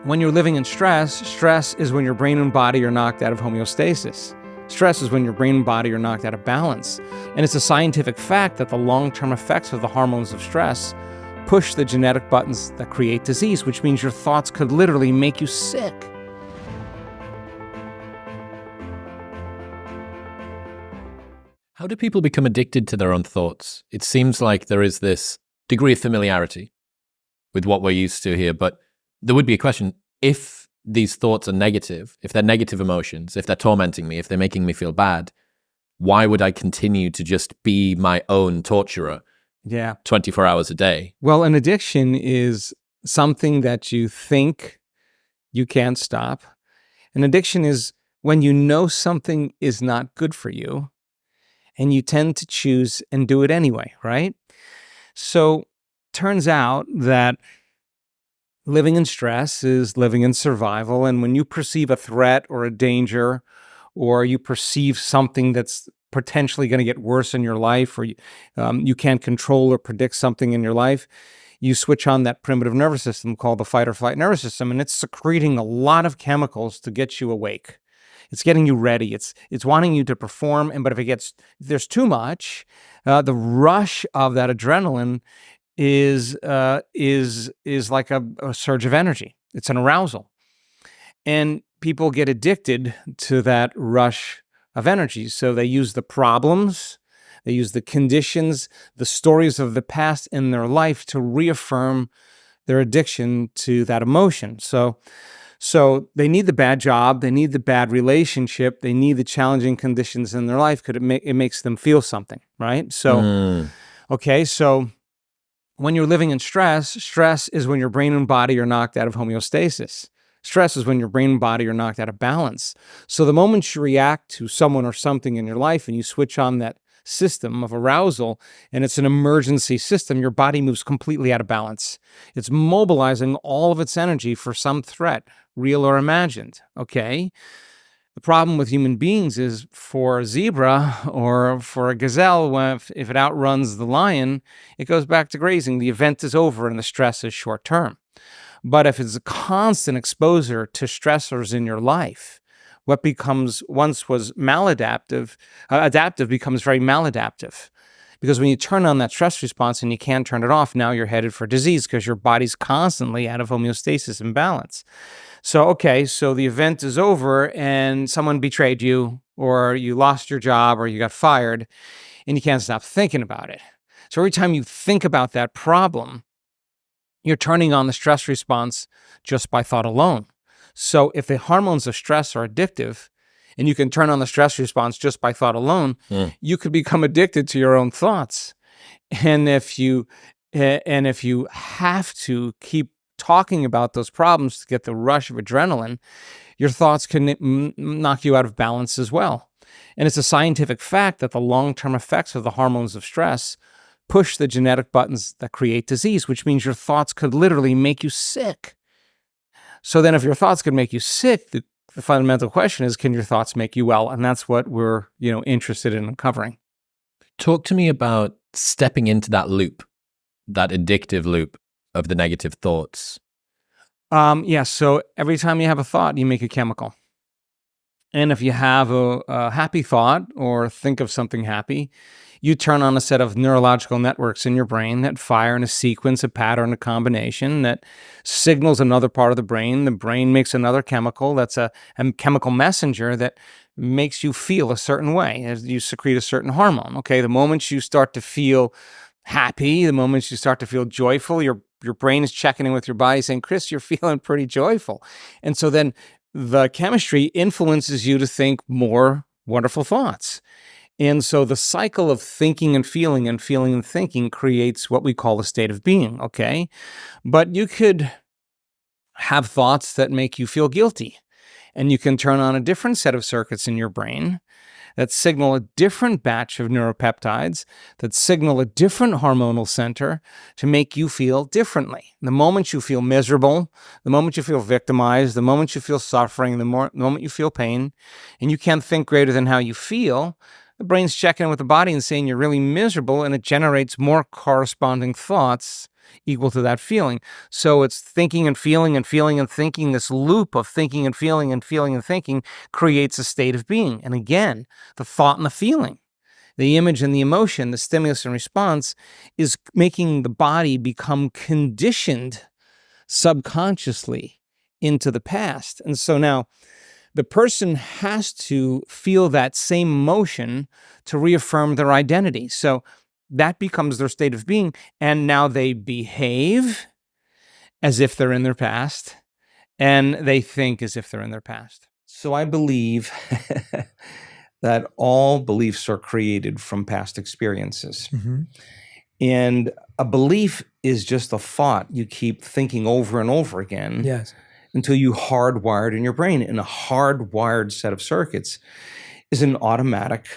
When you're living in stress, stress is when your brain and body are knocked out of homeostasis. Stress is when your brain and body are knocked out of balance. And it's a scientific fact that the long-term effects of the hormones of stress push the genetic buttons that create disease, which means your thoughts could literally make you sick. How do people become addicted to their own thoughts? It seems like there is this degree of familiarity with what we're used to here, but there would be a question, if these thoughts are negative, if they're negative emotions, if they're tormenting me, if they're making me feel bad, why would I continue to just be my own torturer 24 hours a day? Well, an addiction is something that you think you can't stop. An addiction is when you know something is not good for you and you tend to choose and do it anyway, right? So turns out that living in stress is living in survival. And when you perceive a threat or a danger, or you perceive something that's potentially going to get worse in your life, or you can't control or predict something in your life, you switch on that primitive nervous system called the fight or flight nervous system, and it's secreting a lot of chemicals to get you awake. It's getting you ready. It's wanting you to perform. But if there's too much, the rush of that adrenaline is like a surge of energy. It's an arousal. And people get addicted to that rush of energy. So they use the problems, they use the conditions, the stories of the past in their life to reaffirm their addiction to that emotion. So they need the bad job, they need the bad relationship, they need the challenging conditions in their life because it makes them feel something, right? So when you're living in stress, stress is when your brain and body are knocked out of homeostasis. Stress is when your brain and body are knocked out of balance. So the moment you react to someone or something in your life and you switch on that system of arousal, and it's an emergency system, your body moves completely out of balance. It's mobilizing all of its energy for some threat, real or imagined, okay? The problem with human beings is for a zebra or for a gazelle, if it outruns the lion, it goes back to grazing. The event is over and the stress is short term. But if it's a constant exposure to stressors in your life, what once was maladaptive, adaptive becomes very maladaptive. Because when you turn on that stress response and you can't turn it off, now you're headed for disease because your body's constantly out of homeostasis and balance. So the event is over and someone betrayed you, or you lost your job, or you got fired, and you can't stop thinking about it. So every time you think about that problem, you're turning on the stress response just by thought alone. So if the hormones of stress are addictive, and you can turn on the stress response just by thought alone, you could become addicted to your own thoughts. And if you have to keep talking about those problems to get the rush of adrenaline, your thoughts can knock you out of balance as well. And it's a scientific fact that the long-term effects of the hormones of stress push the genetic buttons that create disease, which means your thoughts could literally make you sick. So then if your thoughts could make you sick, the fundamental question is, can your thoughts make you well? And that's what we're interested in uncovering. Talk to me about stepping into that loop, that addictive loop of the negative thoughts. So every time you have a thought, you make a chemical. And if you have a happy thought or think of something happy, you turn on a set of neurological networks in your brain that fire in a sequence, a pattern, a combination that signals another part of the brain. The brain makes another chemical that's a chemical messenger that makes you feel a certain way as you secrete a certain hormone. Okay, the moment you start to feel happy, the moment you start to feel joyful, your brain is checking in with your body saying, Chris, you're feeling pretty joyful. And so then the chemistry influences you to think more wonderful thoughts. And so the cycle of thinking and feeling and thinking creates what we call a state of being, okay? But you could have thoughts that make you feel guilty, and you can turn on a different set of circuits in your brain that signal a different batch of neuropeptides, that signal a different hormonal center to make you feel differently. The moment you feel miserable, the moment you feel victimized, the moment you feel suffering, the moment you feel pain, and you can't think greater than how you feel, the brain's checking in with the body and saying you're really miserable, and it generates more corresponding thoughts equal to that feeling. So it's thinking and feeling and feeling and thinking. This loop of thinking and feeling and feeling and thinking creates a state of being. And again, the thought and the feeling, the image and the emotion, the stimulus and response is making the body become conditioned subconsciously into the past. And so now the person has to feel that same emotion to reaffirm their identity. So that becomes their state of being. And now they behave as if they're in their past, and they think as if they're in their past. So I believe that all beliefs are created from past experiences. Mm-hmm. And a belief is just a thought you keep thinking over and over again. Yes. Until you hardwire it in your brain. And a hardwired set of circuits is an automatic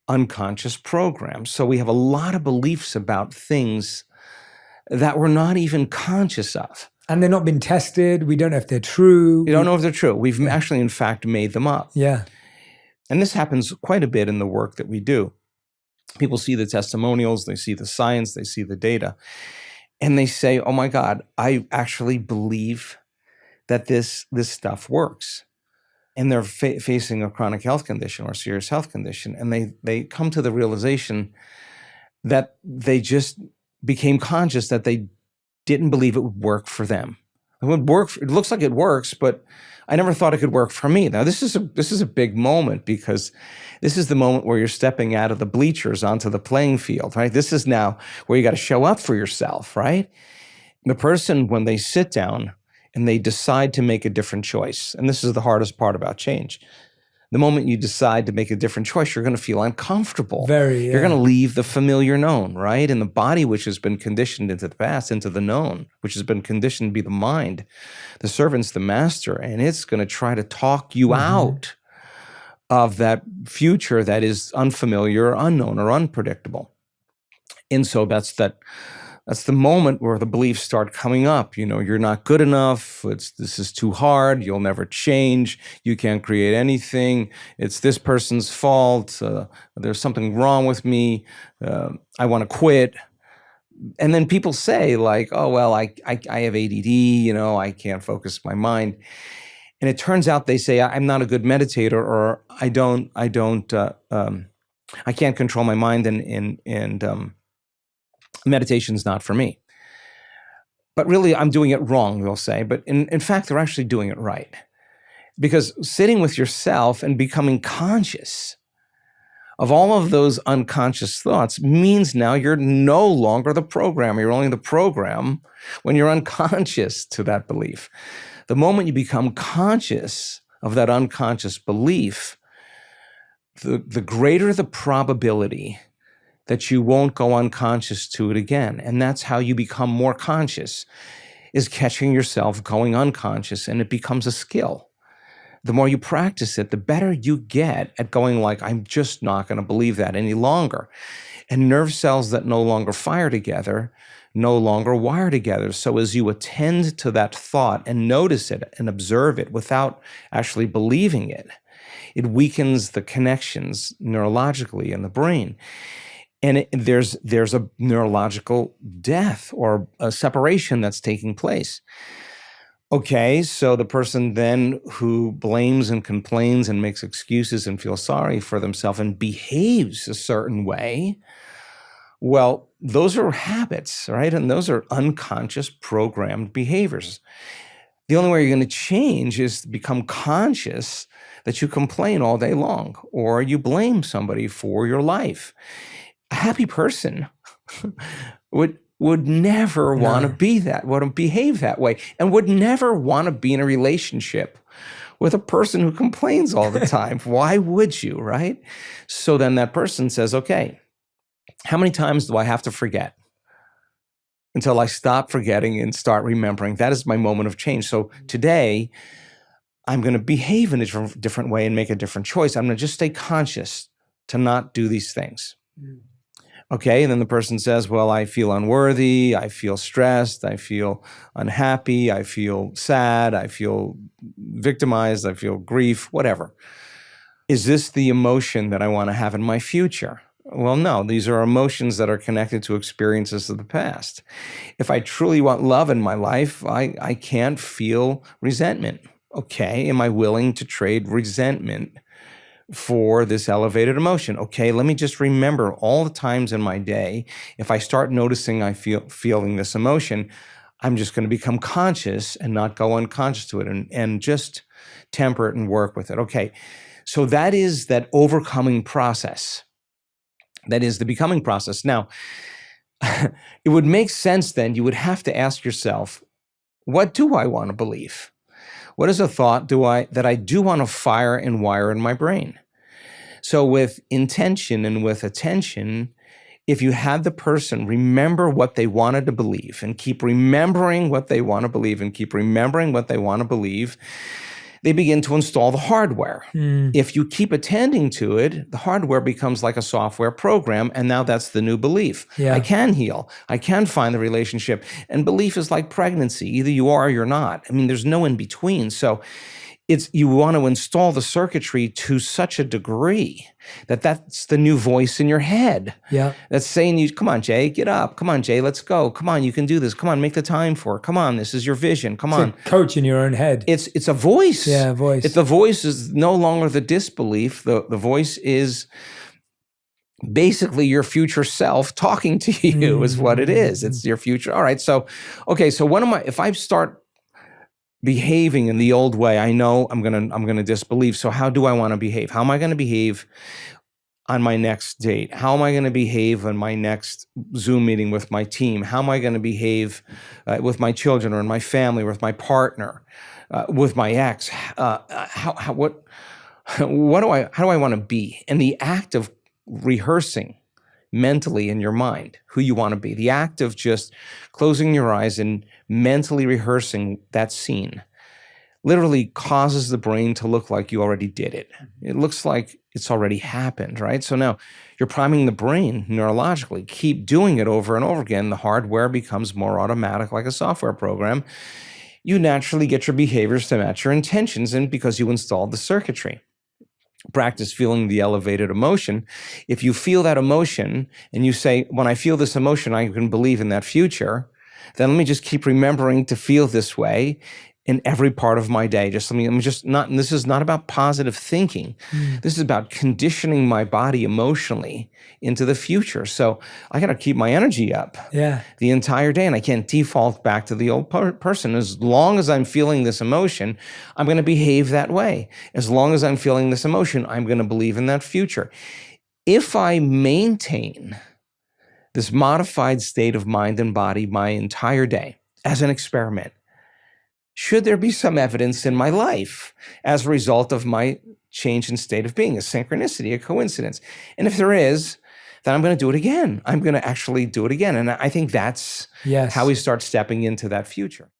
unconscious program. So we have a lot of beliefs about things that we're not even conscious of. And they're not been tested. We don't know if they're true. We don't know if they're true. We've actually, in fact, made them up. Yeah. And this happens quite a bit in the work that we do. People see the testimonials, they see the science, they see the data, and they say, oh my God, I actually believe that this stuff works. And they're facing a chronic health condition or a serious health condition. And they come to the realization that they just became conscious that they didn't believe it would work for them. It would work. It looks like it works, but I never thought it could work for me. Now, this is a big moment, because this is the moment where you're stepping out of the bleachers onto the playing field, right? This is now where you got to show up for yourself, right? The person, when they sit down and they decide to make a different choice, and this is the hardest part about change. The moment you decide to make a different choice, you're going to feel uncomfortable. Very, yeah. You're going to leave the familiar known, right? And the body, which has been conditioned into the past, into the known, which has been conditioned to be the mind. The servant's the master, and it's going to try to talk you out of that future that is unfamiliar, or unknown, or unpredictable. And so that's the moment where the beliefs start coming up. You know, you're not good enough. This is too hard. You'll never change. You can't create anything. It's this person's fault. There's something wrong with me. I want to quit. And then people say like, oh, well, I have ADD, you know, I can't focus my mind. And it turns out they say, I'm not a good meditator, or I can't control my mind, and meditation's not for me. But really, I'm doing it wrong, they'll say. But in fact, they're actually doing it right. Because sitting with yourself and becoming conscious of all of those unconscious thoughts means now you're no longer the programmer. You're only the program when you're unconscious to that belief. The moment you become conscious of that unconscious belief, the greater the probability that you won't go unconscious to it again. And that's how you become more conscious, is catching yourself going unconscious, and it becomes a skill. The more you practice it, the better you get at going like, I'm just not going to believe that any longer. And nerve cells that no longer fire together no longer wire together. So as you attend to that thought and notice it and observe it without actually believing it, it weakens the connections neurologically in the brain. And there's a neurological death or a separation that's taking place. Okay, so the person then who blames and complains and makes excuses and feels sorry for themselves and behaves a certain way, well, those are habits, right? And those are unconscious programmed behaviors. The only way you're going to change is to become conscious that you complain all day long, or you blame somebody for your life. A happy person would never want to be that, want to behave that way, and would never want to be in a relationship with a person who complains all the time. Why would you, right? So then that person says, okay, how many times do I have to forget until I stop forgetting and start remembering? That is my moment of change. So today, I'm going to behave in a different way and make a different choice. I'm going to just stay conscious to not do these things. Okay, and then the person says, well, I feel unworthy, I feel stressed, I feel unhappy, I feel sad, I feel victimized, I feel grief, whatever. Is this the emotion that I want to have in my future? Well, no, these are emotions that are connected to experiences of the past. If I truly want love in my life, I can't feel resentment. Okay, am I willing to trade resentment for this elevated emotion? Okay, let me just remember all the times in my day, if I start noticing feeling this emotion, I'm just going to become conscious and not go unconscious to it and just temper it and work with it. Okay, so that is that overcoming process. That is the becoming process. Now, it would make sense then, you would have to ask yourself, what do I want to believe? What is a thought that I do want to fire and wire in my brain? So with intention and with attention, if you had the person remember what they wanted to believe and keep remembering what they want to believe and keep remembering what they want to believe, they begin to install the hardware. If you keep attending to it, the hardware becomes like a software program, and now that's the new belief. Yeah. I can heal. I can find the relationship. And belief is like pregnancy. Either you are or you're not. I mean, there's no in between. So you want to install the circuitry to such a degree that that's the new voice in your head. Yeah. That's saying you, come on, Jay, get up. Come on, Jay, let's go. Come on, you can do this. Come on, make the time for it. Come on, this is your vision. Come on. It's a coach in your own head. It's a voice. Yeah, voice. The voice is no longer the disbelief. The voice is basically your future self talking to you is what it is. It's your future. All right. So, okay. So if I start behaving in the old way, I know I'm gonna disbelieve. So how do I want to behave? How am I going to behave on my next date? How am I going to behave on my next Zoom meeting with my team? How am I going to behave with my children or in my family, or with my partner, with my ex? How do I want to be? And the act of rehearsing mentally in your mind who you want to be, the act of just closing your eyes and mentally rehearsing that scene literally causes the brain to look like you already did it. It looks like it's already happened, right? So now you're priming the brain neurologically. Keep doing it over and over again. The hardware becomes more automatic, like a software program. You naturally get your behaviors to match your intentions, and because you installed the circuitry. Practice feeling the elevated emotion. If you feel that emotion and you say, when I feel this emotion, I can believe in that future, then let me just keep remembering to feel this way in every part of my day. This is not about positive thinking. This is about conditioning my body emotionally into the future. So I got to keep my energy up the entire day, and I can't default back to the old person. As long as I'm feeling this emotion, I'm going to behave that way. As long as I'm feeling this emotion, I'm going to believe in that future. If I maintain this modified state of mind and body my entire day as an experiment, should there be some evidence in my life as a result of my change in state of being, a synchronicity, a coincidence? And if there is, then I'm going to do it again. I'm going to actually do it again. And I think that's how we start stepping into that future.